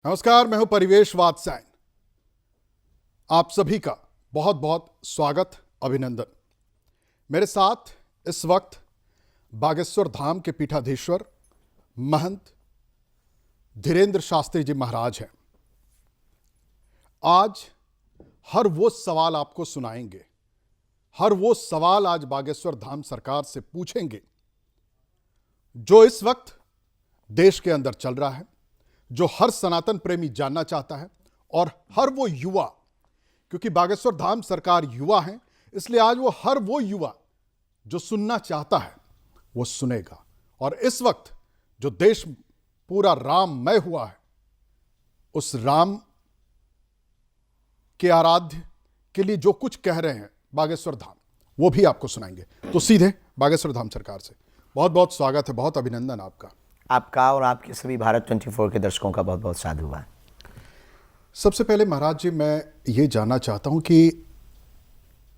नमस्कार, मैं हूं परिवेश वात्स्यायन। आप सभी का बहुत बहुत स्वागत, अभिनंदन। मेरे साथ इस वक्त बागेश्वर धाम के पीठाधीश्वर महंत धीरेन्द्र शास्त्री जी महाराज हैं। आज हर वो सवाल आपको सुनाएंगे, हर वो सवाल आज बागेश्वर धाम सरकार से पूछेंगे जो इस वक्त देश के अंदर चल रहा है, जो हर सनातन प्रेमी जानना चाहता है, और हर वो युवा, क्योंकि बागेश्वर धाम सरकार युवा है, इसलिए आज वो हर वो युवा जो सुनना चाहता है वो सुनेगा। और इस वक्त जो देश पूरा राममय हुआ है, उस राम के आराध्य के लिए जो कुछ कह रहे हैं बागेश्वर धाम, वो भी आपको सुनाएंगे। तो सीधे बागेश्वर धाम सरकार से बहुत बहुत स्वागत है, बहुत अभिनंदन आपका और आपके सभी भारत 24 के दर्शकों का बहुत बहुत साधुवाद। सबसे पहले महाराज जी, मैं ये जानना चाहता हूं कि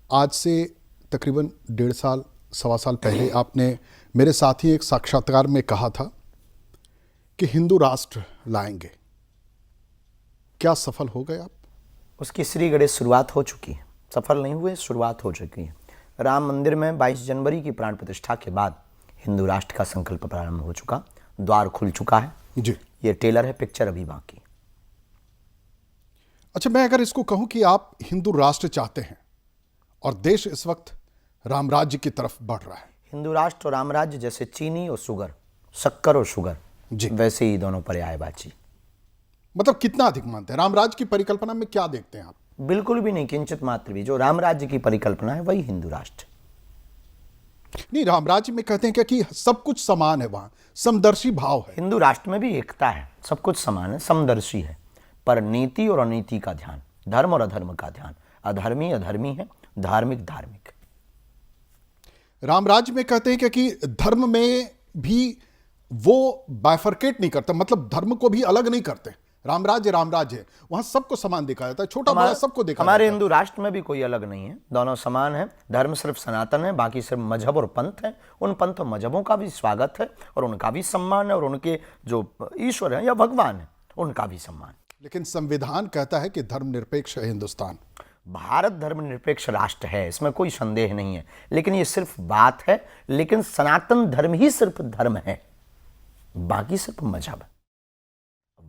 आज से तकरीबन 1.5 साल, 1.25 साल पहले आपने मेरे साथ ही एक साक्षात्कार में कहा था कि हिंदू राष्ट्र लाएंगे। क्या सफल हो गए आप? उसकी श्री गणेश शुरुआत हो चुकी है, सफल नहीं हुए, शुरुआत हो चुकी है। राम मंदिर में 22 जनवरी की प्राण प्रतिष्ठा के बाद हिंदू राष्ट्र का संकल्प प्रारंभ हो चुका, द्वार खुल चुका है जी। ये टेलर है, पिक्चर अभी बाकी। अच्छा, मैं अगर इसको कहूं कि आप हिंदू राष्ट्र चाहते हैं और देश इस वक्त राम राज्य की तरफ बढ़ रहा है। हिंदू राष्ट्र और राम राज्य जैसे चीनी और शुगर, शक्कर और शुगर जी, वैसे ही दोनों पर्यायवाची। मतलब कितना अधिक मानते हैं राम राज्य की परिकल्पना में? क्या देखते हैं आप? बिल्कुल भी नहीं, किंचित मात्र भी। जो राम राज्य की परिकल्पना है वही हिंदू राष्ट्र। नहीं, राम राज्य में कहते हैं क्या कि सब कुछ समान है, वहां समदर्शी भाव है। हिंदू राष्ट्र में भी एकता है, सब कुछ समान है, समदर्शी है, पर नीति और अनीति का ध्यान, धर्म और अधर्म का ध्यान, अधर्मी अधर्मी है, धार्मिक धार्मिक। राम राज्य में कहते हैं क्या कि धर्म में भी वो बाइफरकेट नहीं करता, मतलब धर्म को भी अलग नहीं करते। राम राज्य है, वहां सबको समान देखा जाता है, छोटा बड़ा सबको देखा हमारे जाता है। हिंदू राष्ट्र में भी कोई अलग नहीं है, दोनों समान है। धर्म सिर्फ सनातन है, बाकी सिर्फ मजहब और पंथ है। उन पंथ और मजहबों का भी स्वागत है और उनका भी सम्मान है, और उनके जो ईश्वर है या भगवान है उनका भी सम्मान। लेकिन संविधान कहता है कि धर्मनिरपेक्ष है हिंदुस्तान। भारत धर्मनिरपेक्ष राष्ट्र है, इसमें कोई संदेह नहीं है, लेकिन ये सिर्फ बात है। लेकिन सनातन धर्म ही सिर्फ धर्म है, बाकी सिर्फ मजहब है।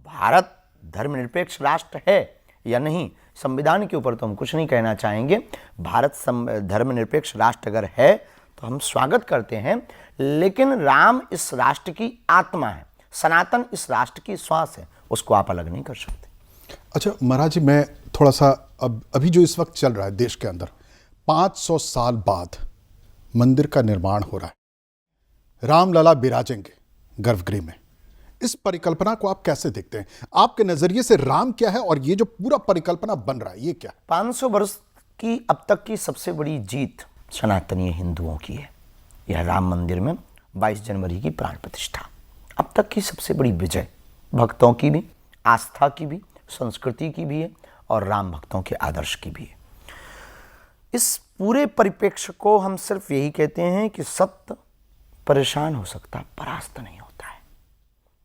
भारत धर्मनिरपेक्ष राष्ट्र है या नहीं, संविधान के ऊपर तो हम कुछ नहीं कहना चाहेंगे। भारत धर्मनिरपेक्ष राष्ट्र अगर है तो हम स्वागत करते हैं, लेकिन राम इस राष्ट्र की आत्मा है, सनातन इस राष्ट्र की श्वास है, उसको आप अलग नहीं कर सकते। अच्छा महाराज जी, मैं थोड़ा सा अभी जो इस वक्त चल रहा है देश के अंदर, 500 साल बाद मंदिर का निर्माण हो रहा है, रामलला विराजेंगे गर्भगृह में। इस परिकल्पना को आप कैसे देखते हैं? आपके नजरिए से राम क्या है और ये जो पूरा परिकल्पना बन रहा है ये क्या है? 500 वर्ष की अब तक की सबसे बड़ी जीत सनातनीय हिंदुओं की है। यह राम मंदिर में 22 जनवरी की प्राण प्रतिष्ठा अब तक की सबसे बड़ी विजय, भक्तों की भी, आस्था की भी, संस्कृति की भी है, और राम भक्तों के आदर्श की भी है। इस पूरे परिप्रेक्ष्य को हम सिर्फ यही कहते हैं कि सत्य परेशान हो सकता, परास्त नहीं होता है।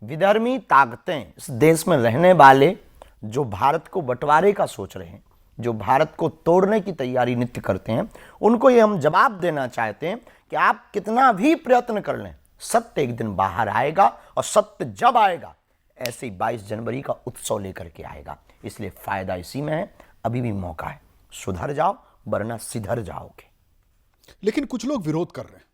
विधर्मी ताकतें, इस देश में रहने वाले जो भारत को बंटवारे का सोच रहे हैं, जो भारत को तोड़ने की तैयारी नित्य करते हैं, उनको ये हम जवाब देना चाहते हैं कि आप कितना भी प्रयत्न कर लें, सत्य एक दिन बाहर आएगा, और सत्य जब आएगा ऐसे ही 22 जनवरी का उत्सव लेकर के आएगा। इसलिए फायदा इसी में है, अभी भी मौका है, सुधर जाओ वरना सिधर जाओगे। लेकिन कुछ लोग विरोध कर रहे हैं।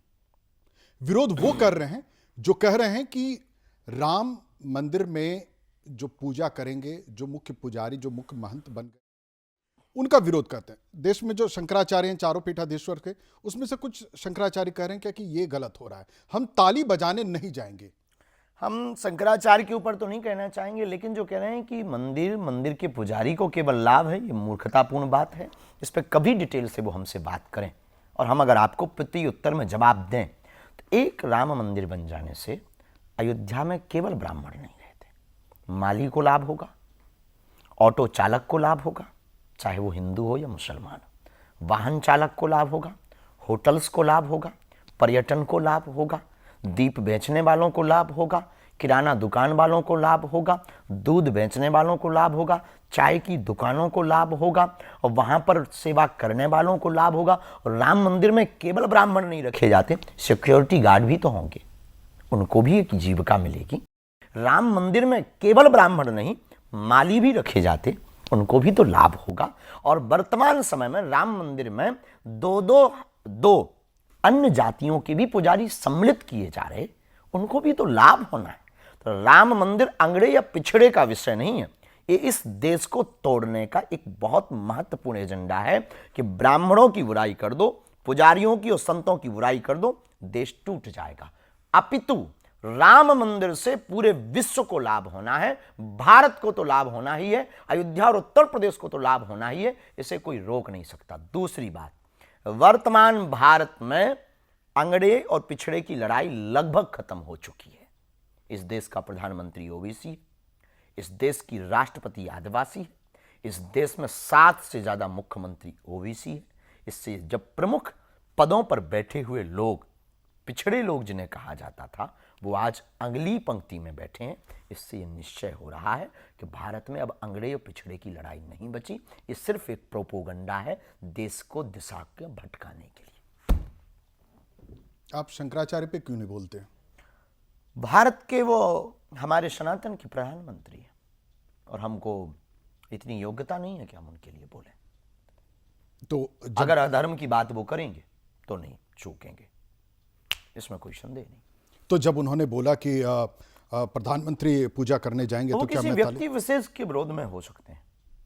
विरोध वो कर रहे हैं जो कह रहे हैं कि राम मंदिर में जो पूजा करेंगे, जो मुख्य पुजारी, जो मुख्य महंत बन गए, उनका विरोध करते हैं। देश में जो शंकराचार्य हैं, चारों पीठाधीश्वर के, उसमें से कुछ शंकराचार्य कह रहे हैं क्या कि ये गलत हो रहा है, हम ताली बजाने नहीं जाएंगे। हम शंकराचार्य के ऊपर तो नहीं कहना चाहेंगे, लेकिन जो कह रहे हैं कि मंदिर के पुजारी को केवल लाभ है, ये मूर्खतापूर्ण बात है। इस पर कभी डिटेल से वो हमसे बात करें, और हम अगर आपको प्रति उत्तर में जवाब दें, तो एक राम मंदिर बन जाने से अयोध्या में केवल ब्राह्मण नहीं रहते, माली को लाभ होगा, ऑटो चालक को लाभ होगा, चाहे वो हिंदू हो या मुसलमान, वाहन चालक को लाभ होगा, होटल्स को लाभ होगा, पर्यटन को लाभ होगा, दीप बेचने वालों को लाभ होगा, किराना दुकान वालों को लाभ होगा, दूध बेचने वालों को लाभ होगा, चाय की दुकानों को लाभ होगा और वहां पर सेवा करने वालों को लाभ होगा। और राम मंदिर में केवल ब्राह्मण नहीं रखे जाते, सिक्योरिटी गार्ड भी तो होंगे, उनको भी एक जीविका मिलेगी। राम मंदिर में केवल ब्राह्मण नहीं, माली भी रखे जाते, उनको भी तो लाभ होगा। और वर्तमान समय में राम मंदिर में दो अन्य जातियों के भी पुजारी सम्मिलित किए जा रहे, उनको भी तो लाभ होना है। तो राम मंदिर अंगड़े या पिछड़े का विषय नहीं है, ये इस देश को तोड़ने का एक बहुत महत्वपूर्ण एजेंडा है कि ब्राह्मणों की बुराई कर दो, पुजारियों की और संतों की बुराई कर दो, देश टूट जाएगा। अपितु राम मंदिर से पूरे विश्व को लाभ होना है, भारत को तो लाभ होना ही है, अयोध्या और उत्तर प्रदेश को तो लाभ होना ही है, इसे कोई रोक नहीं सकता। दूसरी बात, वर्तमान भारत में अंगड़े और पिछड़े की लड़ाई लगभग खत्म हो चुकी है। इस देश का प्रधानमंत्री ओबीसी है, इस देश की राष्ट्रपति आदिवासी है, इस देश में 7 से ज्यादा मुख्यमंत्री ओबीसी है। इससे जब प्रमुख पदों पर बैठे हुए लोग, पिछड़े लोग जिन्हें कहा जाता था, वो आज अगली पंक्ति में बैठे हैं। इससे यह निश्चय हो रहा है कि भारत में अब अंगड़े और पिछड़े की लड़ाई नहीं बची, ये सिर्फ एक प्रोपोगंडा है देश को दिशा के भटकाने के लिए। आप शंकराचार्य पे क्यों नहीं बोलते? भारत के वो हमारे सनातन के प्रधानमंत्री हैं और हमको इतनी योग्यता नहीं है कि हम उनके लिए बोलें। तो अगर अधर्म की बात वो करेंगे तो नहीं चूकेंगे, इसमें कोई संदेह नहीं। तो जब उन्होंने बोला कि प्रधानमंत्री पूजा करने जाएंगे तो तो क्या किसी मैं व्यक्ति विशेष के विरोध में हो सकते हैं,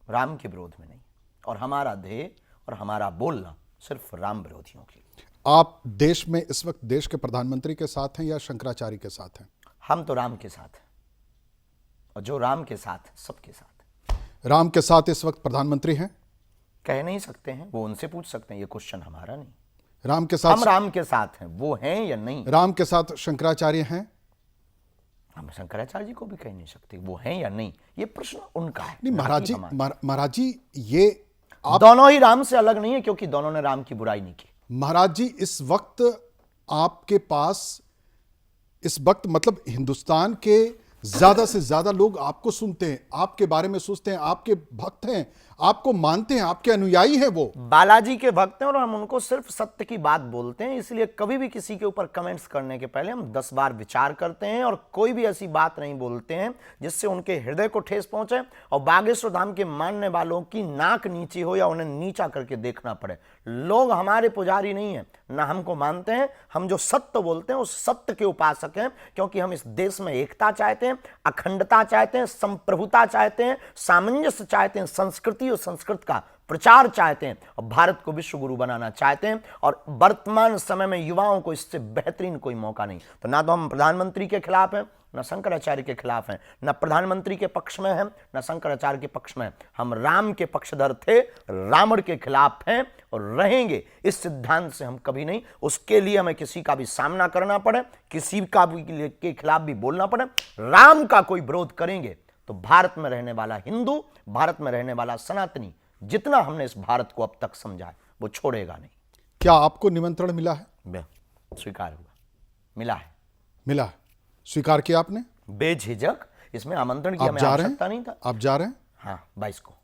राम के विरोध में नहीं। और हमारा ध्येय और हमारा बोलना सिर्फ राम विरोधियों के लिए। आप देश में इस वक्त देश के प्रधानमंत्री के साथ हैं या शंकराचार्य के साथ हैं? हम तो राम के साथ हैं, और जो राम के साथ है सबके साथ है। राम के साथ इस वक्त प्रधानमंत्री हैं? कह नहीं सकते हैं, वो उनसे पूछ सकते हैं, ये क्वेश्चन हमारा नहीं। राम के हम साथ राम के साथ हैं, वो हैं या नहीं। राम के साथ शंकराचार्य हैं? हम शंकराचार्य जी को भी कह नहीं सकते वो हैं या नहीं, ये प्रश्न उनका है। नहीं ना महाराज कि जी, हमारा। महाराज जी ये दोनों ही राम से अलग नहीं है, क्योंकि दोनों ने राम की बुराई नहीं की। महाराज जी इस वक्त आपके पास, इस वक्त मतलब हिंदुस्तान के ज्यादा से ज्यादा लोग आपको सुनते हैं, आपके बारे में सोचते हैं, आपके भक्त हैं, आपको मानते हैं, आपके अनुयायी हैं। वो बालाजी के भक्त हैं और हम उनको सिर्फ सत्य की बात बोलते हैं। इसलिए कभी भी किसी के ऊपर कमेंट्स करने के पहले हम 10 बार विचार करते हैं और कोई भी ऐसी बात नहीं बोलते हैं जिससे उनके हृदय को ठेस पहुंचे और बागेश्वर धाम के मानने वालों की नाक नीची हो या उन्हें नीचा करके देखना पड़े। लोग हमारे पुजारी नहीं है, ना हमको मानते हैं। हम जो सत्य बोलते हैं उस सत्य के उपासक हैं, क्योंकि हम इस देश में एकता चाहते हैं, अखंडता चाहते हैं, संप्रभुता चाहते हैं, सामंजस्य चाहते हैं, संस्कृति और संस्कृत का प्रचार चाहते हैं और भारत को विश्व गुरु बनाना चाहते हैं। और वर्तमान समय में युवाओं को इससे बेहतरीन कोई मौका नहीं। तो ना तो हम प्रधानमंत्री के खिलाफ हैं, ना शंकराचार्य के खिलाफ हैं, ना प्रधानमंत्री के पक्ष में हैं, ना शंकराचार्य के पक्ष में हैं। हम राम के पक्षधर थे, रावण के खिलाफ हैं और रहेंगे। इस सिद्धांत से हम कभी नहीं, उसके लिए हमें किसी का भी सामना करना पड़े, किसी का भी के खिलाफ भी बोलना पड़े, राम का कोई विरोध करेंगे तो भारत में रहने वाला हिंदू, भारत में रहने वाला सनातनी, जितना हमने इस भारत को अब तक समझा है वो छोड़ेगा नहीं। क्या आपको निमंत्रण मिला है? स्वीकार हुआ, मिला है, मिला है, स्वीकार किया आपने? बेझिझक, इसमें आमंत्रण की आप हमें जा रहे आवश्यकता हैं? नहीं था। आप जा रहे हैं? हाँ, 22 को।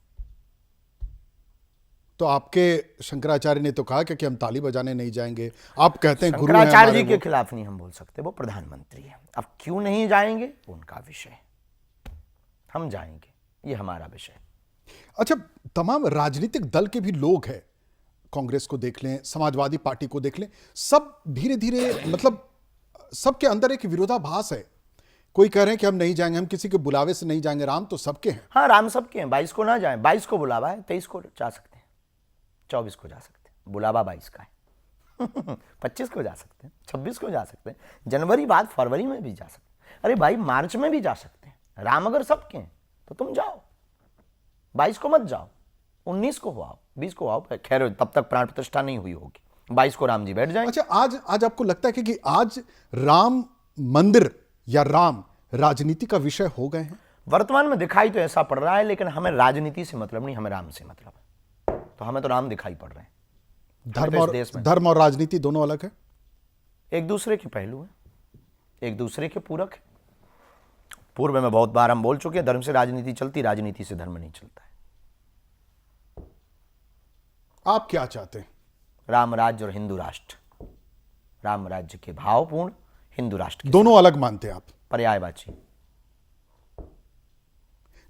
तो आपके शंकराचार्य ने तो कहा कि हम ताली बजाने नहीं जाएंगे। आप कहते हैं गुरु हैं शंकराचार्य हमारे जी के खिलाफ नहीं हम बोल सकते, वो प्रधानमंत्री है। अब क्यों नहीं जाएंगे उनका विषय है, हम जाएंगे, ये हमारा विषय है। अच्छा, तमाम राजनीतिक दल के भी लोग हैं, कांग्रेस को देख लें, समाजवादी पार्टी को देख लें, सब धीरे धीरे मतलब सबके अंदर एक विरोधाभास है। कोई कह रहे हैं कि हम नहीं जाएंगे, हम किसी के बुलावे से नहीं जाएंगे। राम तो सबके हैं। हाँ, राम सबके हैं। 22 को ना जाएं, 22 को बुलावा है, 23 को जा सकते हैं, 24 को जा सकते हैं, बुलावा 22 का है। 25 को जा सकते हैं, 26 को जा सकते हैं, जनवरी बाद फरवरी में भी जा सकते हैं। अरे भाई, मार्च में भी जा सकते हैं। राम अगर सबके हैं तो तुम जाओ, 22 को मत जाओ, 19 को आओ, 20 को आओ। खैर तब तक प्राण प्रतिष्ठा नहीं हुई होगी, 22 को राम जी बैठ जाएंगे। अच्छा, आज आपको लगता है कि आज राम मंदिर या राम राजनीति का विषय हो गए हैं? वर्तमान में दिखाई तो ऐसा पड़ रहा है, लेकिन हमें राजनीति से मतलब नहीं, हमें राम से मतलब है। तो हमें तो राम दिखाई पड़ रहे हैं। धर्म और राजनीति दोनों अलग है, एक दूसरे के पहलू हैं, एक दूसरे के पूरक हैं। पूर्व में बहुत बार हम बोल चुके हैं, धर्म से राजनीति चलती, राजनीति से धर्म नहीं चलता है। आप क्या चाहते हैं? राम राज्य और हिंदू राष्ट्र। राम राज्य के भावपूर्ण, हिंदू राष्ट्र के दोनों अलग मानते हैं आप? पर्यायवाची।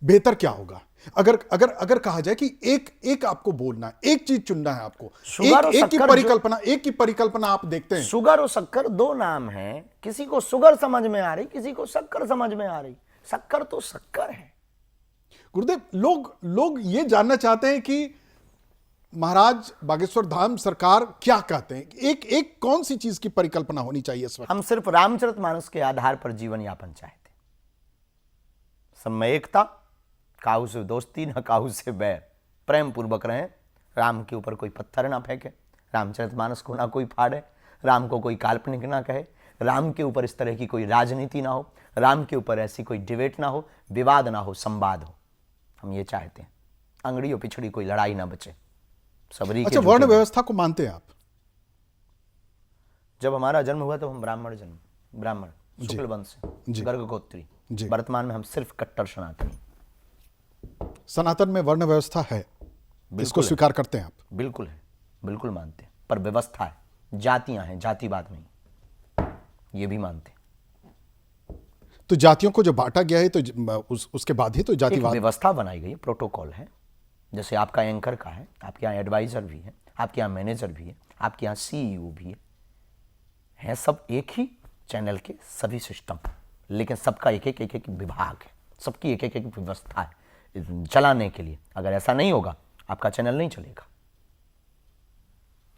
बेहतर क्या होगा अगर अगर अगर कहा जाए कि एक एक आपको बोलना है, एक चीज चुनना है आपको, शुगर और एक की शक्कर परिकल्पना, एक की परिकल्पना आप देखते हैं। शुगर और शक्कर दो नाम हैं, किसी को शुगर समझ में आ रही, किसी को शक्कर समझ में आ रही। शक्कर तो शक्कर है। गुरुदेव, लोग ये जानना चाहते हैं कि महाराज बागेश्वर धाम सरकार क्या कहते हैं, एक एक कौन सी चीज की परिकल्पना होनी चाहिए इस वक्त? हम सिर्फ रामचरितमानस के आधार पर जीवन यापन चाहते, सब में एकता, काहू से दोस्ती न काहू से बैर, प्रेम पूर्वक रहें, राम के ऊपर कोई पत्थर ना फेंके, रामचरितमानस को ना कोई फाड़े, राम को कोई काल्पनिक ना कहे, राम के ऊपर इस तरह की कोई राजनीति ना हो, राम के ऊपर ऐसी कोई डिबेट ना हो, विवाद ना हो, संवाद हो। हम ये चाहते हैं, अंगड़ी और पिछड़ी कोई लड़ाई ना बचे। सबरी के अच्छा, झूठे वर्ण व्यवस्था को मानते हैं आप? जब हमारा जन्म हुआ तो हम ब्राह्मण शुक्ल वंश से, गर्ग गोत्री। वर्तमान में हम सिर्फ कट्टर सनातनी। सनातन में वर्ण व्यवस्था है, इसको स्वीकार करते हैं आप? बिल्कुल है, बिल्कुल मानते हैं, पर व्यवस्था है, जातियां हैं, जातिवाद नहीं, ये भी मानते हैं। तो जातियों को जो बांटा गया है तो उसके बाद ही तो एक जातिवाद। व्यवस्था बनाई गई है, प्रोटोकॉल है, जैसे आपका एंकर का है, आपके यहाँ एडवाइजर भी है, आपके यहाँ मैनेजर भी है, आपके यहाँ सीईओ भी है सब एक ही चैनल के सभी सिस्टम, लेकिन सबका एक एक विभाग है, सबकी एक एक व्यवस्था है चलाने के लिए। अगर ऐसा नहीं होगा, आपका चैनल नहीं चलेगा।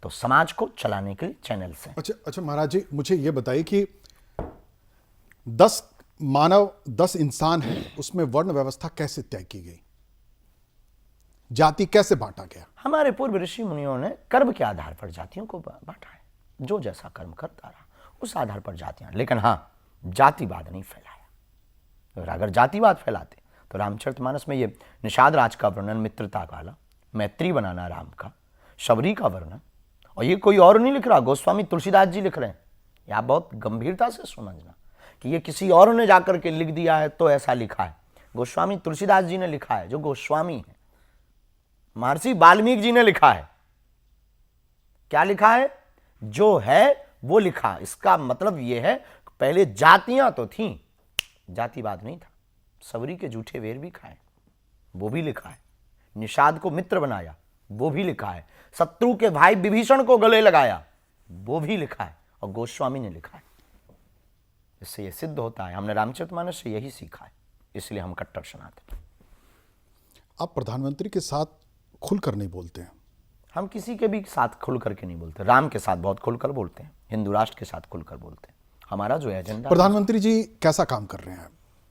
तो समाज को चलाने के लिए चैनल से। अच्छा महाराज जी, मुझे यह बताइए कि 10 मानव, 10 इंसान हैं, उसमें वर्ण व्यवस्था कैसे तय की गई? जाति कैसे बांटा गया? हमारे पूर्व ऋषि मुनियों ने कर्म के आधार पर जातियों को बांटा है, जो जैसा कर्म करता रहा उस आधार पर जातियां। लेकिन हाँ, जातिवाद नहीं फैलाया। और अगर जातिवाद फैलाते तो रामचरितमानस में ये निषाद राज का वर्णन, मित्रता वाला, मैत्री बनाना राम का, शबरी का वर्णन, और ये कोई और नहीं लिख रहा, गोस्वामी तुलसीदास जी लिख रहे हैं। ये आप बहुत गंभीरता से समझना कि ये किसी और ने जाकर के लिख दिया है तो ऐसा लिखा है। गोस्वामी तुलसीदास जी ने लिखा है, जो गोस्वामी है। महर्षि वाल्मीकि जी ने लिखा है। क्या लिखा है? जो है वो लिखा। इसका मतलब ये है, पहले जातियां तो थीं, जातिवाद नहीं था। सबरी के जूठे वेर भी खाए, वो भी लिखा है। निषाद को मित्र बनाया, वो भी लिखा है। शत्रु के भाई विभीषण को गले लगाया, वो भी लिखा है, और गोस्वामी ने लिखा है। इससे यह सिद्ध होता है, हमने रामचरितमानस से यही सीखा है, इसलिए हम कट्टर सनातन। आप प्रधानमंत्री के साथ खुलकर नहीं बोलते हैं? हम किसी के भी साथ खुल करके नहीं बोलते। राम के साथ बहुत खुलकर बोलते हैं, हिंदू राष्ट्र के साथ खुलकर बोलते हैं। हमारा जो एजेंडा। प्रधानमंत्री जी कैसा काम कर रहे हैं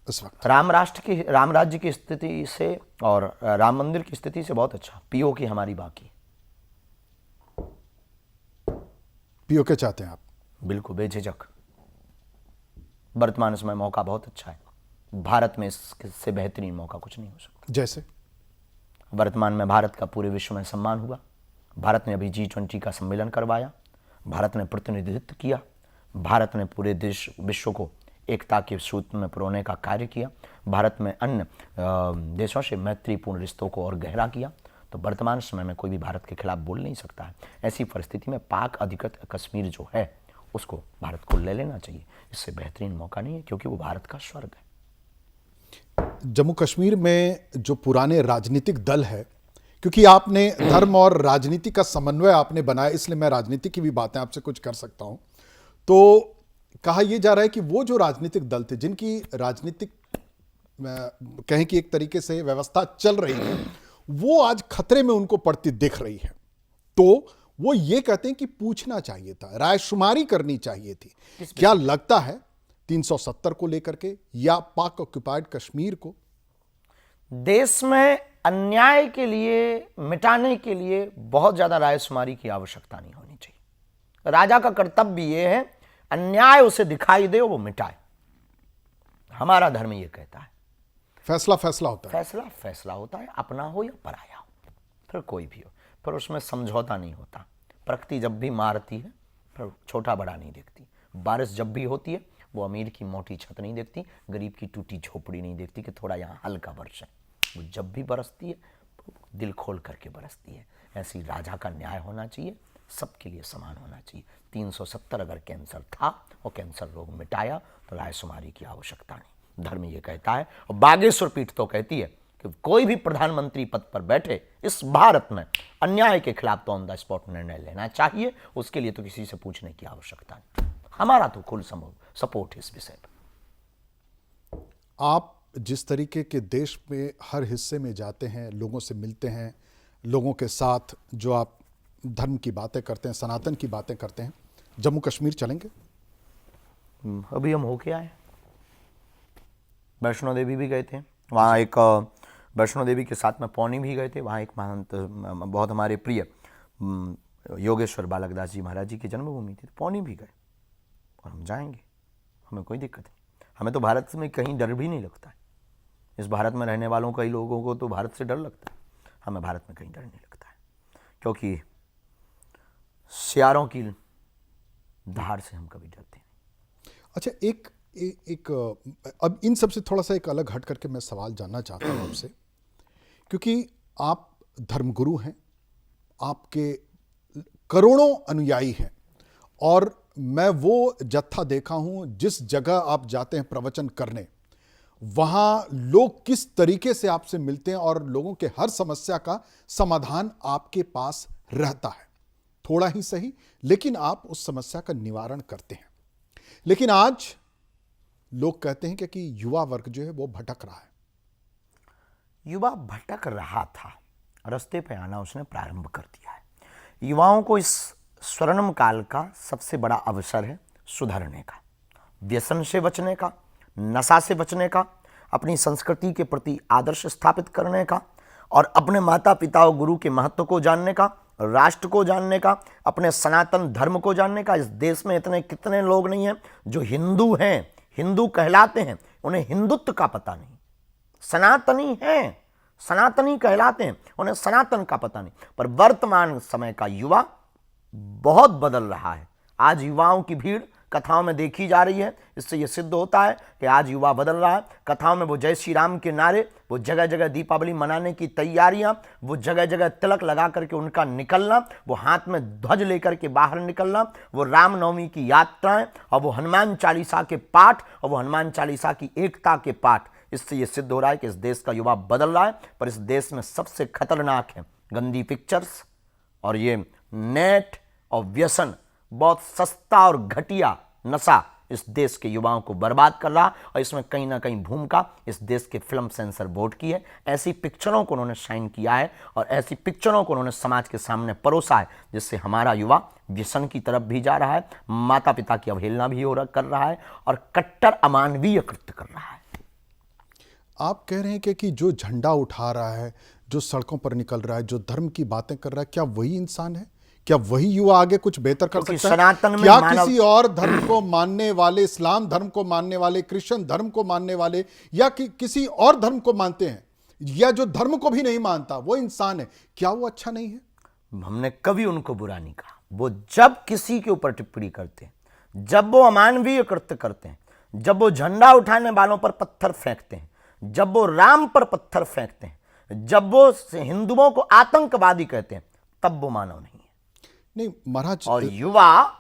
इस वक्त? राम राज्य की स्थिति से और राम मंदिर की स्थिति से बहुत अच्छा। पीओ की हमारी बाकी। पीओ के चाहते हैं आप? बिल्कुल बेझिझक। वर्तमान समय मौका बहुत अच्छा है। भारत में इससे बेहतरीन मौका कुछ नहीं हो सकता। जैसे वर्तमान में भारत का पूरे विश्व में सम्मान हुआ। भारत ने अभी G20 का सम्मेलन करवाया, भारत ने प्रतिनिधित्व किया, भारत ने पूरे देश विश्व को एकता के सूत्र में पिरोने का कार्य किया, भारत में अन्य देशों से मैत्रीपूर्ण रिश्तों को और गहरा किया। तो वर्तमान समय में कोई भी भारत के खिलाफ बोल नहीं सकता है। ऐसी परिस्थिति में पाक अधिकृत कश्मीर जो है उसको भारत को ले लेना चाहिए। इससे बेहतरीन मौका नहीं है, क्योंकि वो भारत का स्वर्ग है। जम्मू कश्मीर में जो पुराने राजनीतिक दल है, क्योंकि आपने धर्म और राजनीति का समन्वय आपने बनाया, इसलिए मैं राजनीति की भी बातें आपसे कुछ कर सकता हूं। तो कहा यह जा रहा है कि वो जो राजनीतिक दल थे, जिनकी राजनीतिक कहें कि एक तरीके से व्यवस्था चल रही है, वो आज खतरे में उनको पड़ती दिख रही है। तो वो ये कहते हैं कि पूछना चाहिए था, रायशुमारी करनी चाहिए थी। क्या लगता है 370 को लेकर के या पाक ऑक्युपाइड कश्मीर को? देश में अन्याय के लिए, मिटाने के लिए बहुत ज्यादा रायशुमारी की आवश्यकता नहीं होनी चाहिए। राजा का कर्तव्य यह है, अन्याय उसे दिखाई दे वो मिटाए। हमारा धर्म यह कहता है फैसला फैसला होता है। फैसला फैसला होता है, अपना हो या पराया हो, फिर कोई भी हो, फिर उसमें समझौता नहीं होता। प्रकृति जब भी मारती है फिर छोटा बड़ा नहीं देखती। बारिश जब भी होती है वो अमीर की मोटी छत नहीं देखती, गरीब की टूटी झोपड़ी नहीं देखती कि थोड़ा यहाँ हल्का वर्ष है। वो जब भी बरसती है दिल खोल करके बरसती है। ऐसी राजा का न्याय होना चाहिए, सबके लिए समान होना चाहिए। 370 अगर कैंसर था और कैंसर रोग मिटाया तो रायशुमारी की आवश्यकता नहीं। धर्म ये कहता है और बागेश्वर पीठ तो कहती है कि कोई भी प्रधानमंत्री पद पर बैठे इस भारत में अन्याय के खिलाफ तो ऑन द स्पॉट निर्णय लेना चाहिए, उसके लिए तो किसी से पूछने की आवश्यकता नहीं। हमारा तो खुल सपोर्ट इस विषय पर। आप जिस तरीके के देश में हर हिस्से में जाते हैं, लोगों से मिलते हैं, लोगों के साथ जो आप धर्म की बातें करते हैं, सनातन की बातें करते हैं, जम्मू कश्मीर चलेंगे? अभी हम होके आए, वैष्णो देवी भी गए थे, वहाँ एक वैष्णो देवी के साथ में पौनी भी गए थे। वहाँ एक महंत बहुत हमारे प्रिय योगेश्वर बालकदास जी महाराज जी की जन्मभूमि थी, तो पौनी भी गए और हम जाएंगे, हमें कोई दिक्कत नहीं। हमें तो भारत में कहीं डर भी नहीं लगता है। इस भारत में रहने वालों कई लोगों को तो भारत से डर लगता है, हमें भारत में कहीं डर नहीं लगता है, क्योंकि सियारों की धार से हम कभी डरते नहीं। अच्छा, एक अब इन सब से थोड़ा सा एक अलग हट करके मैं सवाल जानना चाहता हूँ आपसे, क्योंकि आप धर्मगुरु हैं, आपके करोड़ों अनुयायी हैं, और मैं वो जत्था देखा हूं जिस जगह आप जाते हैं प्रवचन करने, वहां लोग किस तरीके से आपसे मिलते हैं और लोगों के हर समस्या का समाधान आपके पास रहता है। थोड़ा ही सही, लेकिन आप उस समस्या का निवारण करते हैं। लेकिन आज लोग कहते हैं कि युवा वर्ग जो है वो भटक रहा है। युवा भटक रहा था, रास्ते पे आना उसने प्रारंभ कर दिया है। युवाओं को इस स्वर्णिम काल का सबसे बड़ा अवसर है सुधरने का, व्यसन से बचने का, नशा से बचने का, अपनी संस्कृति के प्रति आदर्श स्थापित करने का, और अपने माता पिता और गुरु के महत्व को जानने का, राष्ट्र को जानने का, अपने सनातन धर्म को जानने का। इस देश में इतने कितने लोग नहीं हैं जो हिंदू हैं, हिंदू कहलाते हैं, उन्हें हिंदुत्व का पता नहीं। सनातनी हैं, सनातनी कहलाते हैं, उन्हें सनातन का पता नहीं। पर वर्तमान समय का युवा बहुत बदल रहा है। आज युवाओं की भीड़ कथाओं में देखी जा रही है। इससे यह सिद्ध होता है कि आज युवा बदल रहा है। कथाओं में वो जय श्री राम के नारे, वो जगह जगह दीपावली मनाने की तैयारियां, वो जगह जगह तिलक लगा करके उनका निकलना, वो हाथ में ध्वज लेकर के बाहर निकलना, वो रामनवमी की यात्राएं, और वो हनुमान चालीसा के पाठ, और वो हनुमान चालीसा की एकता के पाठ। इससे यह सिद्ध हो रहा है कि इस देश का युवा बदल रहा है। पर इस देश में सबसे खतरनाक है गंदी पिक्चर्स और ये नेट और व्यसन। बहुत सस्ता और घटिया नशा इस देश के युवाओं को बर्बाद कर रहा, और इसमें कहीं ना कहीं भूमिका इस देश के फिल्म सेंसर बोर्ड की है। ऐसी पिक्चरों को उन्होंने साइन किया है और ऐसी पिक्चरों को उन्होंने समाज के सामने परोसा है, जिससे हमारा युवा व्यसन की तरफ भी जा रहा है, माता पिता की अवहेलना भी कर रहा है, और कट्टर अमानवीय कृत्य कर रहा है। आप कह रहे हैं कि जो झंडा उठा रहा है, जो सड़कों पर निकल रहा है, जो धर्म की बातें कर रहा है, क्या वही इंसान है? क्या वही युवा आगे कुछ बेहतर कर सकता है? क्या किसी और धर्म को मानने वाले, इस्लाम धर्म को मानने वाले, क्रिश्चियन धर्म को मानने वाले, या किसी और धर्म को मानते हैं, या जो धर्म को भी नहीं मानता वो इंसान है, क्या वो अच्छा नहीं है? हमने कभी उनको बुरा नहीं कहा। वो जब किसी के ऊपर टिप्पणी करते हैं, जब वो अमानवीय कृत्य करते हैं, जब वो झंडा उठाने वालों पर पत्थर फेंकते हैं, जब वो राम पर पत्थर फेंकते हैं, जब वो हिंदुओं को आतंकवादी कहते हैं, तब वो मानव नहीं है। नहीं महाराज, और युवा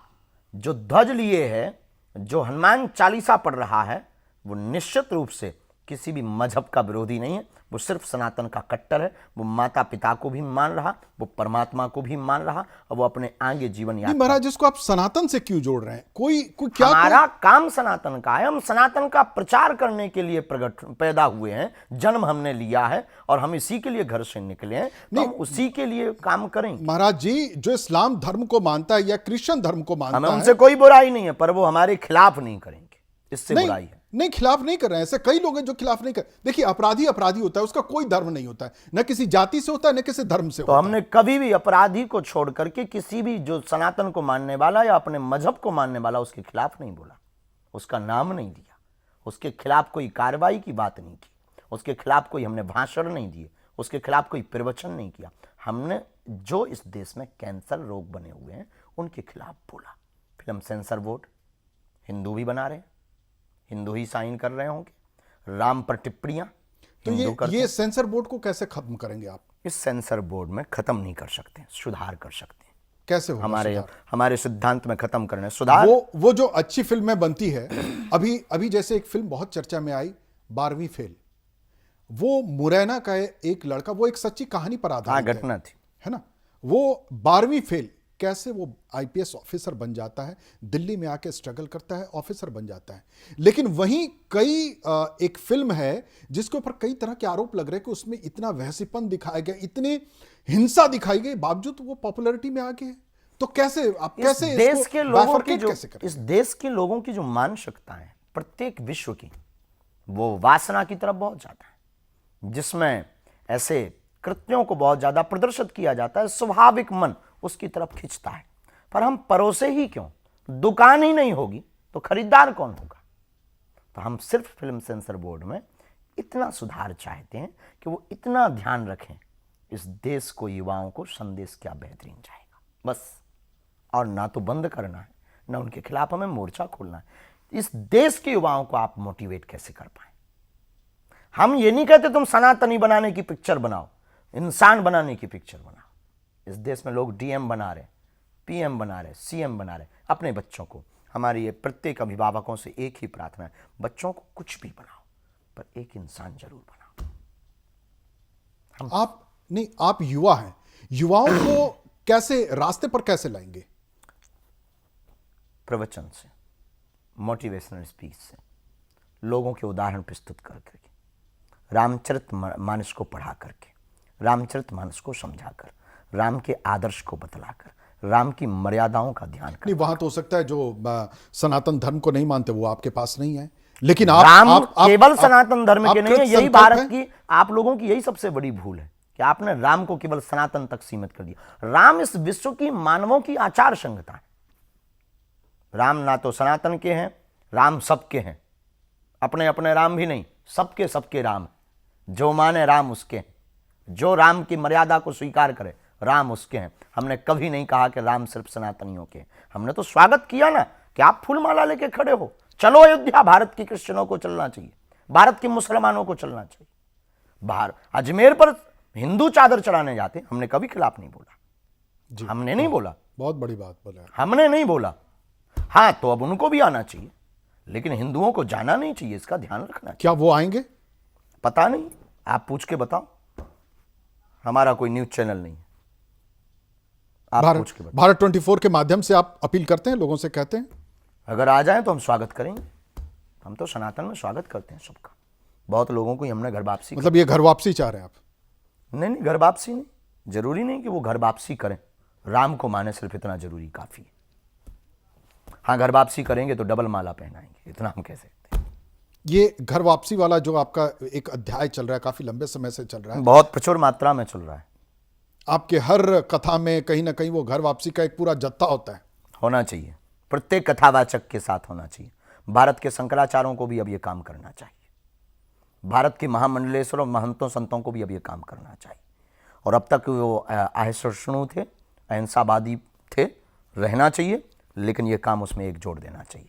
जो ध्वज लिए है, जो हनुमान चालीसा पढ़ रहा है, वो निश्चित रूप से किसी भी मजहब का विरोधी नहीं है। वो सिर्फ सनातन का कट्टर है। वो माता पिता को भी मान रहा, वो परमात्मा को भी मान रहा, और वो अपने आगे जीवन यात्रा। महाराज, इसको आप सनातन से क्यों जोड़ रहे हैं? कोई क्या हमारा काम सनातन का है। हम सनातन का प्रचार करने के लिए पैदा हुए हैं, जन्म हमने लिया है, और हम इसी के लिए घर से निकले हैं, तो हम उसी के लिए काम करेंगे। महाराज जी, जो इस्लाम धर्म को मानता है या क्रिश्चियन धर्म को मानता है, हमें उनसे कोई बुराई नहीं है, पर वो हमारे खिलाफ नहीं करेंगे, इससे बुराई है। नहीं, खिलाफ नहीं कर रहे हैं। ऐसे कई लोग हैं जो खिलाफ नहीं कर। देखिए, अपराधी अपराधी होता है, उसका कोई धर्म नहीं होता है, न किसी जाति से होता है, न किसी धर्म से तो होता हमने कभी भी अपराधी को छोड़ करके किसी भी जो सनातन को मानने वाला या अपने मजहब को मानने वाला, उसके खिलाफ नहीं बोला, उसका नाम नहीं दिया, उसके खिलाफ कोई कार्रवाई की बात नहीं की, उसके खिलाफ कोई हमने भाषण नहीं दिए, उसके खिलाफ कोई प्रवचन नहीं किया। हमने जो इस देश में कैंसर रोग बने हुए हैं उनके खिलाफ बोला। फिल्म सेंसर बोर्ड हिंदू भी बना रहे हैं, हिंदू ही साइन कर रहे होंगे। राम पर टिप्पणियां तो हिंदू करते ये सेंसर बोर्ड को कैसे खत्म करेंगे आप? इस सेंसर बोर्ड में खत्म नहीं कर सकते, सुधार कर सकते हैं। कैसे होगा सुधार? हमारे सिद्धांत में खत्म करने सुधार। वो जो अच्छी फिल्में बनती है, अभी जैसे एक फिल्म बहुत चर्चा में आई 12वीं फेल, वो मुरैना का एक लड़का, वो एक सच्ची कहानी पर आधारित घटना थी, है ना? वो 12वीं फेल कैसे वो आईपीएस ऑफिसर बन जाता है, दिल्ली में आके स्ट्रगल करता है, ऑफिसर बन जाता है। लेकिन वहीं एक फिल्म है जिसके ऊपर कई तरह के आरोप लग रहे हैं कि उसमें इतना वहसीपन दिखाया गया, इतनी हिंसा दिखाई गई, बावजूद वो पॉपुलैरिटी में आ गए। तो कैसे आप कैसे देश के लोगों की जो कैसे करें? इस देश के लोगों की जो मानसिकता है प्रत्येक विश्व की, वो वासना की तरफ बहुत ज्यादा है, जिसमें ऐसे कृत्यों को बहुत ज्यादा प्रदर्शित किया जाता है। स्वाभाविक मन उसकी तरफ खिंचता है। पर हम परोसे ही क्यों? दुकान ही नहीं होगी तो खरीदार कौन होगा? तो हम सिर्फ फिल्म सेंसर बोर्ड में इतना सुधार चाहते हैं कि वो इतना ध्यान रखें, इस देश को, युवाओं को संदेश क्या बेहतरीन जाएगा, बस। और ना तो बंद करना है, ना उनके खिलाफ हमें मोर्चा खोलना है। इस देश के युवाओं को आप मोटिवेट कैसे कर पाए? हम ये नहीं कहते तुम सनातनी बनाने की पिक्चर बनाओ, इंसान बनाने की पिक्चर बनाओ। इस देश में लोग डीएम बना रहे, पीएम बना रहे, सीएम बना रहे अपने बच्चों को। हमारी ये प्रत्येक अभिभावकों से एक ही प्रार्थना है, बच्चों को कुछ भी बनाओ पर एक इंसान जरूर बनाओ। आप युवा हैं, युवाओं को कैसे रास्ते पर कैसे लाएंगे? प्रवचन से, मोटिवेशनल स्पीच से, लोगों के उदाहरण प्रस्तुत करके, रामचरितमानस को पढ़ा करके, रामचरितमानस को समझाकर, राम के आदर्श को बतलाकर, राम की मर्यादाओं का ध्यान कर। नहीं, वहां तो हो सकता है जो सनातन धर्म को नहीं मानते वो आपके पास नहीं है, लेकिन राम केवल सनातन धर्म के नहीं है। यही भारत है? की, आप लोगों की यही सबसे बड़ी भूल है कि आपने राम को केवल सनातन तक सीमित कर दिया। राम इस विश्व की, मानवों की आचार संहिता है। राम ना तो सनातन के हैं, राम सबके हैं। अपने अपने राम भी नहीं, सबके सबके राम। जो माने राम उसके हैं, जो राम की मर्यादा को स्वीकार करे राम उसके हैं। हमने कभी नहीं कहा कि राम सिर्फ सनातनियों के। हमने तो स्वागत किया ना कि आप फूलमाला लेके खड़े हो, चलो अयोध्या। भारत की क्रिश्चियनों को चलना चाहिए, भारत के मुसलमानों को चलना चाहिए। बाहर अजमेर पर हिंदू चादर चढ़ाने जाते, हमने कभी खिलाफ नहीं बोला। हमने नहीं बोला, बहुत बड़ी बात बोला, हमने नहीं बोला। हाँ, तो अब उनको भी आना चाहिए, लेकिन हिंदुओं को जाना नहीं चाहिए, इसका ध्यान रखना। क्या वो आएंगे? पता नहीं, आप पूछ के बताओ। हमारा कोई न्यूज चैनल नहीं है, आप पूछ के बताओ। भारत 24 के माध्यम से आप अपील करते हैं, लोगों से कहते हैं अगर आ जाएं तो हम स्वागत करेंगे। हम तो सनातन में स्वागत करते हैं सबका। बहुत लोगों को ही हमने घर वापसी, मतलब ये घर वापसी चाह रहे हैं आप? नहीं, घर वापसी नहीं, जरूरी नहीं कि वो घर वापसी करें। राम को माने सिर्फ इतना जरूरी काफी है। हाँ, घर वापसी करेंगे तो डबल माला पहनाएंगे, इतना हम कह सकते हैं। ये घर वापसी वाला जो आपका एक अध्याय चल रहा है, काफी लंबे समय से चल रहा है, बहुत प्रचुर मात्रा में चल रहा है। आपके हर कथा में कहीं ना कहीं वो घर वापसी का एक पूरा जत्था होता है। होना चाहिए, प्रत्येक कथावाचक के साथ होना चाहिए। भारत के शंकराचार्यों को भी अब ये काम करना चाहिए। भारत के महामंडलेश्वर और महंतों संतों को भी अब ये काम करना चाहिए। और अब तक वो अहिंसुष्णु थे, अहिंसावादी थे, रहना चाहिए, लेकिन ये काम उसमें एक जोड़ देना चाहिए।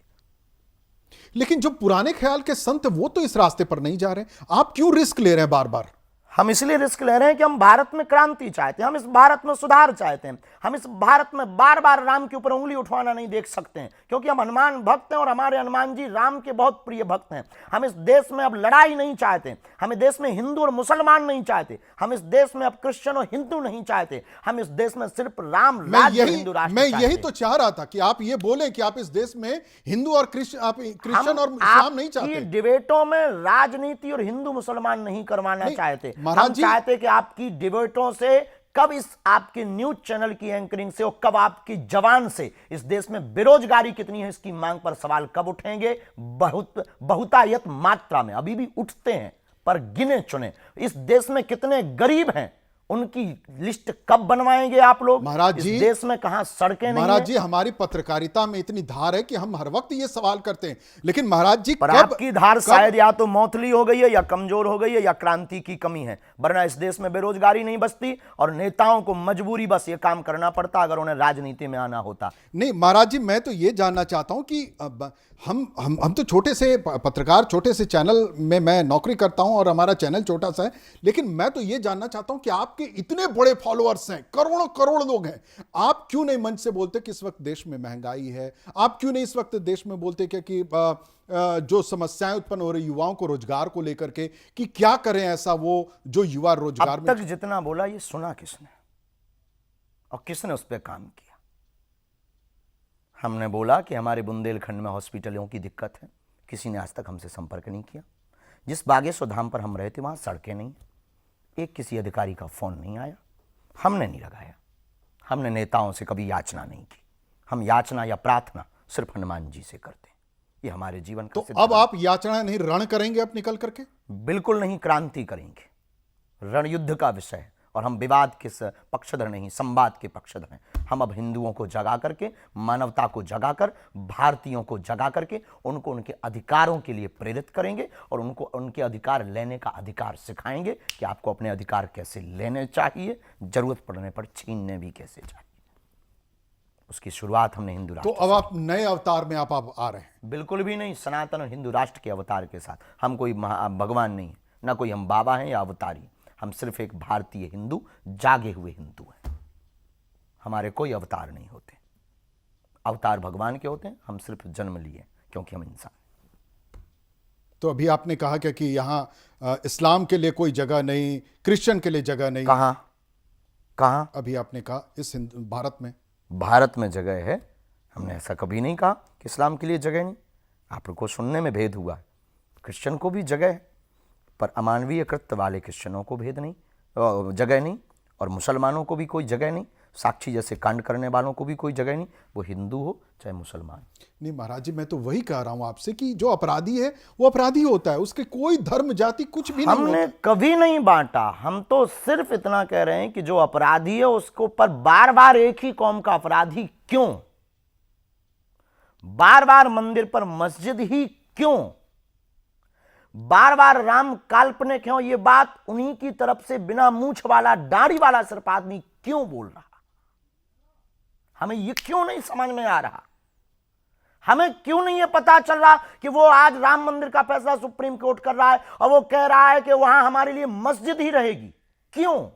लेकिन जो पुराने ख्याल के संत वो तो इस रास्ते पर नहीं जा रहे, आप क्यों रिस्क ले रहे हैं बार बार? हम इसलिए रिस्क ले रहे हैं कि हम भारत में क्रांति चाहते हैं, हम इस भारत में सुधार चाहते हैं। हम इस भारत में बार बार राम के ऊपर उंगली उठवाना नहीं देख सकते हैं, क्योंकि हम हनुमान भक्त हैं और हमारे हनुमान जी राम के बहुत प्रिय भक्त हैं। हम इस देश में अब लड़ाई नहीं चाहते, हम इस देश में हिंदू और मुसलमान नहीं चाहते, हम इस देश में अब क्रिश्चियन और हिंदू नहीं चाहते, हम इस देश में सिर्फ राम राज्य हिंदू राष्ट्र मैं चाहते यही हैं। तो चाह रहा था कि आप ये बोले कि आप इस देश में हिंदू और क्रिश्चियन और इस्लाम नहीं चाहते। डिबेटों में राजनीति और हिंदू मुसलमान नहीं करवाना चाहते। महाराज हम जी, चाहते कि आपकी डिबेटों से, कब इस आपके न्यूज चैनल की एंकरिंग से और कब आपकी जवान से इस देश में बेरोजगारी कितनी है इसकी मांग पर सवाल कब उठेंगे। बहुतायत मात्रा में अभी भी उठते हैं, पर गिने चुने। इस देश में कितने गरीब हैं उनकी लिस्ट कब बनवाएंगे आप लोग? महाराज इस जी, देश में कहां सड़कें नहीं महाराज है? जी, हमारी पत्रकारिता में इतनी धार है कि हम हर वक्त ये सवाल करते हैं, लेकिन महाराज जी पर कब आपकी धार शायद या तो मौतली हो गई है, या कमजोर हो गई है, या क्रांति की कमी है, वरना इस देश में बेरोजगारी नहीं बचती और नेताओं को मजबूरी बस ये काम करना पड़ता अगर उन्हें राजनीति में आना होता। नहीं महाराज जी, मैं तो ये जानना चाहता हूं कि अब हम तो छोटे से पत्रकार, छोटे से चैनल में मैं नौकरी करता हूं और हमारा चैनल छोटा सा है, लेकिन मैं तो ये जानना चाहता हूं कि आपके इतने बड़े फॉलोअर्स हैं, करोड़ों करोड़ लोग हैं, आप क्यों नहीं मंच से बोलते कि इस वक्त देश में महंगाई है? आप क्यों नहीं इस वक्त देश में बोलते कि जो समस्याएं उत्पन्न हो रही युवाओं को रोजगार को लेकर के, कि क्या करें ऐसा वो जो युवा रोजगार अब में। तक जितना बोला ये सुना किसने और किसने उस पर काम किया? हमने बोला कि हमारे बुंदेलखंड में हॉस्पिटलों की दिक्कत है, किसी ने आज तक हमसे संपर्क नहीं किया। जिस बागेश्वर धाम पर हम रहते वहां सड़कें नहीं, एक किसी अधिकारी का फोन नहीं आया, हमने नहीं लगाया। हमने नेताओं से कभी याचना नहीं की, हम याचना या प्रार्थना सिर्फ हनुमान जी से करते हैं। ये हमारे जीवन का तो अब आप याचना नहीं, रण करेंगे अब निकल करके? बिल्कुल नहीं, क्रांति करेंगे। रण युद्ध का विषय है और हम विवाद के पक्षधर नहीं, संवाद के पक्षधर हैं। हम अब हिंदुओं को जगा करके, मानवता को जगाकर, भारतीयों को जगा करके उनको उनके अधिकारों के लिए प्रेरित करेंगे और उनको उनके अधिकार लेने का अधिकार सिखाएंगे कि आपको अपने अधिकार कैसे लेने चाहिए, जरूरत पड़ने पर छीनने भी कैसे चाहिए। उसकी शुरुआत हमने हिंदू राष्ट्र तो अब आप नए अवतार में आप आ रहे हैं? बिल्कुल भी नहीं, सनातन और हिंदू राष्ट्र के अवतार के साथ। हम कोई भगवान नहीं है, ना कोई हम बाबा हैं या अवतारी। हम सिर्फ एक भारतीय हिंदू, जागे हुए हिंदू हैं। हमारे कोई अवतार नहीं होते, अवतार भगवान के होते हैं, हम सिर्फ जन्म लिए क्योंकि हम इंसान। तो अभी आपने कहा कि यहाँ इस्लाम के लिए कोई जगह नहीं, क्रिश्चियन के लिए जगह नहीं। कहाँ अभी आपने कहा इस भारत में, भारत में जगह है। हमने ऐसा कभी नहीं कहा कि इस्लाम के लिए जगह नहीं। आप लोग को सुनने में भेद हुआ है। क्रिश्चियन को भी जगह है, पर अमानवीय कृत्य वाले क्रिश्चियनों को भेद नहीं, जगह नहीं, और मुसलमानों को भी कोई जगह नहीं। साक्षी जैसे कांड करने वालों को भी कोई जगह नहीं, वो हिंदू हो चाहे मुसलमान। नहीं महाराज जी, मैं तो वही कह रहा हूं आपसे कि जो अपराधी है वो अपराधी होता है, उसके कोई धर्म जाति कुछ भी नहीं हमने कभी नहीं बांटा। हम तो सिर्फ इतना कह रहे हैं कि जो अपराधी है उसको ऊपर बार बार एक ही कौम का अपराधी क्यों, बार बार मंदिर पर मस्जिद ही क्यों, बार बार राम काल्पनिक क्यों, ये बात उन्हीं की तरफ से बिना मूंछ वाला, दाढ़ी वाला सिर्फ आदमी क्यों बोल रहा? हमें ये क्यों नहीं समझ में आ रहा? हमें क्यों नहीं ये पता चल रहा कि वो आज राम मंदिर का फैसला सुप्रीम कोर्ट कर रहा है और वो कह रहा है कि वहां हमारे लिए मस्जिद ही रहेगी? क्यों?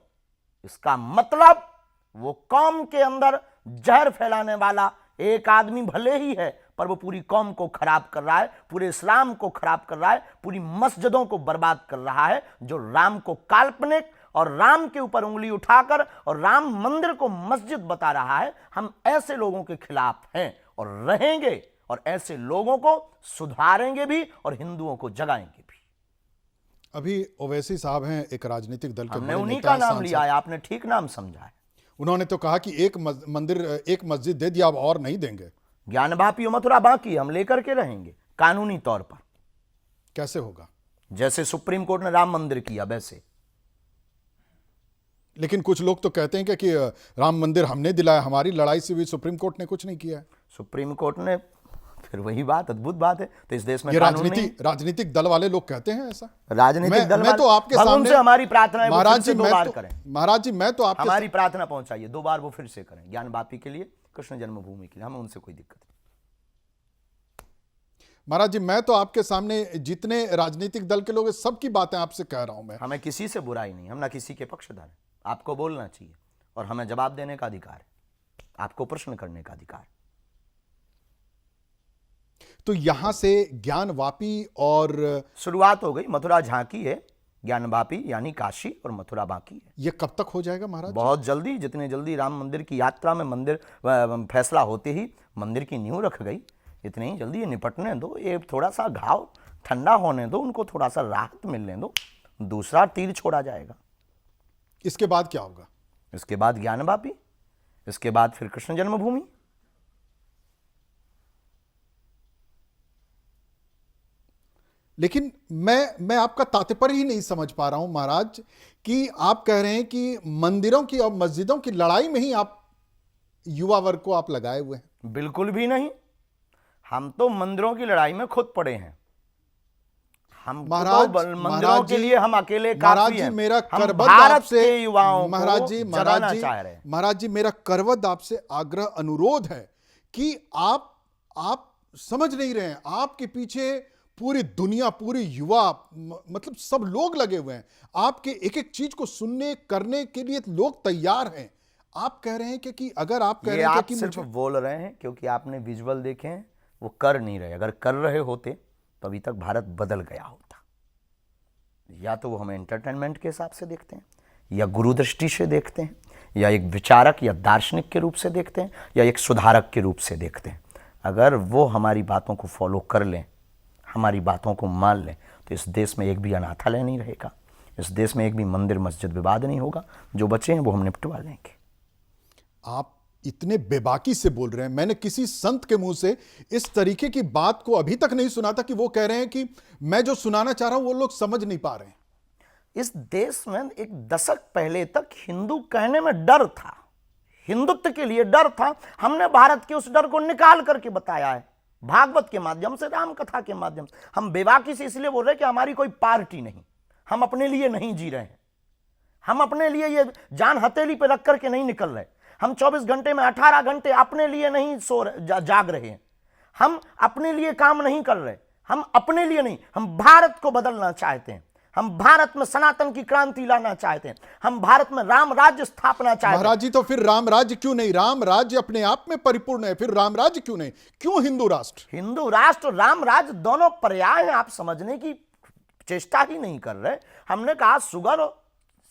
इसका मतलब वो कौम के अंदर जहर फैलाने वाला एक आदमी भले ही है, पर वो पूरी कौम को खराब कर रहा है, पूरे इस्लाम को खराब कर रहा है, पूरी मस्जिदों को बर्बाद कर रहा है, जो राम को काल्पनिक और राम के ऊपर उंगली उठाकर और राम मंदिर को मस्जिद बता रहा है। हम ऐसे लोगों के खिलाफ हैं और रहेंगे, और ऐसे लोगों को सुधारेंगे भी और हिंदुओं को जगाएंगे भी। अभी ओवैसी साहब हैं एक राजनीतिक दल के, हमने उन्हीं का नाम लिया है, आपने ठीक नाम समझा है। उन्होंने तो कहा कि एक मंदिर, एक मस्जिद दे दिया, अब और नहीं देंगे। ज्ञानवापी और मथुरा बाकी हम लेकर के रहेंगे कानूनी तौर पर। कैसे होगा? जैसे सुप्रीम कोर्ट ने राम मंदिर किया वैसे। लेकिन कुछ लोग तो कहते हैं कि राम मंदिर हमने दिलाया, हमारी लड़ाई से भी सुप्रीम कोर्ट ने कुछ नहीं किया है। सुप्रीम कोर्ट ने, फिर वही बात, अद्भुत बात है। तो इस देश में ये राजनीतिक दल वाले लोग कहते हैं ऐसा। राजनीतिक दल मैं तो आपके सामने से हमारी प्रार्थना है महाराज जी, 2 बार करें। महाराज जी, मैं तो आपके हमारी प्रार्थना पहुंचाइए, 2 बार वो फिर से करें, ज्ञानवापी के लिए, कृष्ण जन्मभूमि के लिए, हमें उनसे कोई दिक्कत नहीं। महाराज जी, मैं तो आपके सामने जितने राजनीतिक दल के लोग हैं सबकी बातें आपसे कह रहा हूं मैं। हमें किसी से बुराई नहीं, हम ना किसी के पक्षधर हैं। आपको बोलना चाहिए और हमें जवाब देने का अधिकार है, आपको प्रश्न करने का अधिकार। तो यहां से ज्ञानवापी और शुरुआत हो गई, मथुरा झांकी है, ज्ञानवापी यानी काशी और मथुरा बाकी है। ये कब तक हो जाएगा महाराज? बहुत जल्दी, जितने जल्दी राम मंदिर की यात्रा में मंदिर फैसला होते ही मंदिर की नींव रख गई, इतने ही जल्दी ये निपटने दो, ये थोड़ा सा घाव ठंडा होने दो, उनको थोड़ा सा राहत मिलने दो, दूसरा तीर छोड़ा जाएगा। इसके बाद क्या होगा? इसके बाद ज्ञानवापी, इसके बाद फिर कृष्ण जन्मभूमि। लेकिन मैं आपका तात्पर्य ही नहीं समझ पा रहा हूं महाराज, कि आप कह रहे हैं कि मंदिरों की और मस्जिदों की लड़ाई में ही आप युवा वर्ग को आप लगाए हुए हैं। बिल्कुल भी नहीं, हम तो मंदिरों की लड़ाई में खुद पड़े हैं। हम महाराज, तो मंदिरों के लिए हम अकेले काफी हैं। मेरा हम करबद्ध भारत आपसे, के युवाओं महाराज को जी, जगाना चाह रहे हैं। महाराज जी, मेरा करबद्ध आपसे आग्रह अनुरोध है कि आप समझ नहीं रहे हैं, आपके पीछे पूरी दुनिया, पूरी युवा, मतलब सब लोग लगे हुए हैं, आपके एक एक चीज को सुनने करने के लिए लोग तैयार हैं। आप कह रहे हैं कि अगर आप कह रहे हैं कि सिर्फ बोल रहे हैं क्योंकि आपने विजुअल देखे हैं, वो कर नहीं रहे। अगर कर रहे होते तो अभी तक भारत बदल गया होता। या तो वो हमें एंटरटेनमेंट के हिसाब से देखते हैं, या गुरु दृष्टि से देखते हैं, या एक विचारक या दार्शनिक के रूप से देखते हैं, या एक सुधारक के रूप से देखते हैं। अगर वो हमारी बातों को फॉलो कर लें, हमारी बातों को मान लें, तो इस देश में एक भी अनाथालय नहीं रहेगा, इस देश में एक भी मंदिर मस्जिद विवाद नहीं होगा। जो बचे हैं वो हम निपटवा लेंगे। आप इतने बेबाकी से बोल रहे हैं, मैंने किसी संत के मुंह से इस तरीके की बात को अभी तक नहीं सुना था कि वो कह रहे हैं कि मैं जो सुनाना चाह रहा हूं वो लोग समझ नहीं पा रहे हैं। इस देश में एक दशक पहले तक हिंदू कहने में डर था, हिंदुत्व के लिए डर था। हमने भारत के उस डर को निकाल करके बताया है, भागवत के माध्यम से, राम कथा के माध्यम से। हम बेबाकी से इसलिए बोल रहे हैं कि हमारी कोई पार्टी नहीं, हम अपने लिए नहीं जी रहे हैं, हम अपने लिए ये जान हथेली पे रख करके नहीं निकल रहे। हम 24 घंटे में 18 घंटे अपने लिए नहीं जाग रहे हैं, हम अपने लिए काम नहीं कर रहे, हम अपने लिए नहीं, हम भारत को बदलना चाहते हैं, हम भारत में सनातन की क्रांति लाना चाहते हैं, हम भारत में राम राज्य स्थापना चाहते हैं। महाराज जी, तो फिर राम राज्य क्यों नहीं? राम राज्य अपने आप में परिपूर्ण है, फिर राम राज्य क्यों नहीं? क्यों हिंदू राष्ट्र? हिंदू राष्ट्र, राम राज्य दोनों पर्याय हैं, आप समझने की चेष्टा ही नहीं कर रहे। हमने कहा शुगर और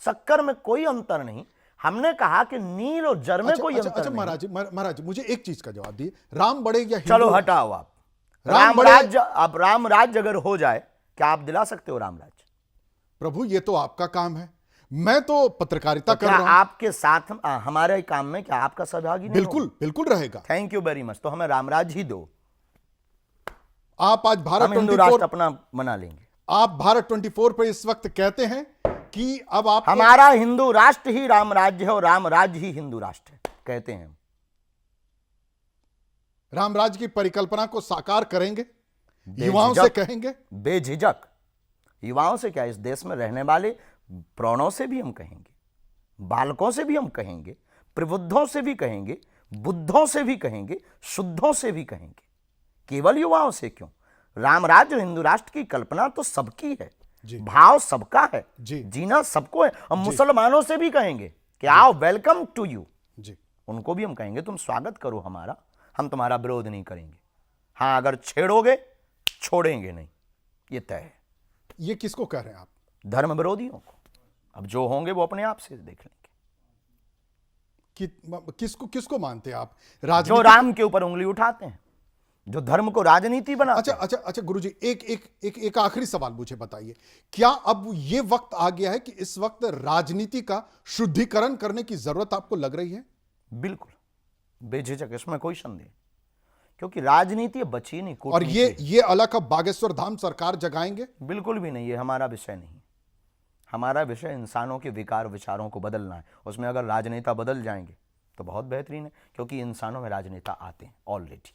शक्कर में कोई अंतर नहीं, हमने कहा कि नील और जर में कोई अंतर नहीं। महाराज जी, मुझे एक चीज का जवाब दिए, राम बड़े या चलो हटाओ आप, राम राज्य, अब राम राज्य अगर हो जाए, क्या आप दिला सकते हो राम राज्य? प्रभु, ये तो आपका काम है, मैं तो पत्रकारिता कर रहा हूं। आपके साथ हमारे काम में क्या आपका सहभागी नहीं? बिल्कुल बिल्कुल रहेगा। Thank you very much. तो हमें राम राज्य ही दो, आप आज भारत हिंदू राष्ट्र अपना बना लेंगे। आप भारत 24 पर इस वक्त कहते हैं कि अब आप, हमारा हिंदू राष्ट्र ही राम राज्य है और राम राज्य ही हिंदू राष्ट्र है, कहते हैं। राम राज्य की परिकल्पना को साकार करेंगे, युवाओं से कहेंगे, बेझिझक। युवाओं से क्या, इस देश में रहने वाले प्रौढ़ों से भी हम कहेंगे, बालकों से भी हम कहेंगे, प्रबुद्धों से भी कहेंगे, बुद्धों से भी कहेंगे, शुद्धों से भी कहेंगे। केवल युवाओं से क्यों? राम राज्य और हिंदू राष्ट्र की कल्पना तो सबकी है, भाव सबका है, जीना सबको है। और मुसलमानों से भी कहेंगे कि आओ, वेलकम टू यू। उनको भी हम कहेंगे तुम स्वागत करो हमारा, हम तुम्हारा विरोध नहीं करेंगे। हाँ, अगर छेड़ोगे छोड़ेंगे नहीं, ये तय है। ये किसको कह रहे हैं आप? धर्म विरोधियों को। अब जो होंगे वो अपने आप से देख लेंगे। किसको मानते हैं आप? जो राम के ऊपर उंगली उठाते हैं, जो धर्म को राजनीति बनाते हैं। अच्छा गुरुजी, एक आखिरी सवाल मुझे बताइए, क्या अब ये वक्त आ गया है कि इस वक्त राजनीति का शुद्धिकरण करने की जरूरत आपको लग रही है? बिल्कुल, बेझिझक, इसमें कोई संदेह, क्योंकि राजनीति बची नहीं। और ये अलग अब बागेश्वर धाम सरकार जगाएंगे? बिल्कुल भी नहीं, ये हमारा विषय नहीं। हमारा विषय इंसानों के विकार विचारों को बदलना है। उसमें अगर राजनेता बदल जाएंगे तो बहुत बेहतरीन है, क्योंकि इंसानों में राजनेता आते हैं ऑलरेडी।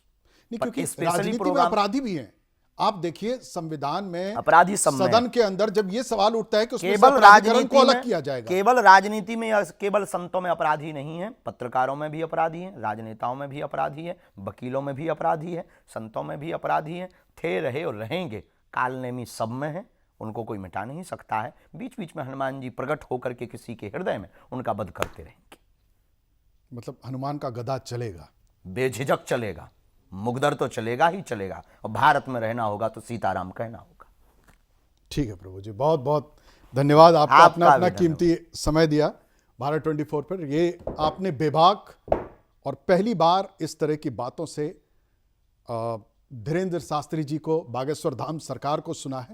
नहीं, क्योंकि राजनीति में अपराधी भी हैं। आप देखिए, संविधान में अपराधी सदन के अंदर जब ये सवाल उठता है कि उसमें केवल राजनीति को अलग किया जाएगा, केवल राजनीति में या केवल संतों में अपराधी नहीं है, पत्रकारों में भी अपराधी है, राजनेताओं में भी अपराधी है, वकीलों में भी अपराधी है, संतों में भी अपराधी है, थे, रहे और रहेंगे, कालनेमी सब में है, उनको कोई मिटा नहीं सकता है। बीच बीच में हनुमान जी प्रकट होकर के किसी के हृदय में उनका वध करते रहेंगे। मतलब हनुमान का गदा चलेगा, बेझिझक चलेगा, मुगदर तो चलेगा ही चलेगा, और भारत में रहना होगा तो सीताराम कहना होगा। ठीक है प्रभु जी, बहुत बहुत धन्यवाद। आपका अपना कीमती समय दिया भारत 24 पर। ये आपने बेबाक और पहली बार इस तरह की बातों से धीरेन्द्र शास्त्री जी को, बागेश्वर धाम सरकार को सुना है।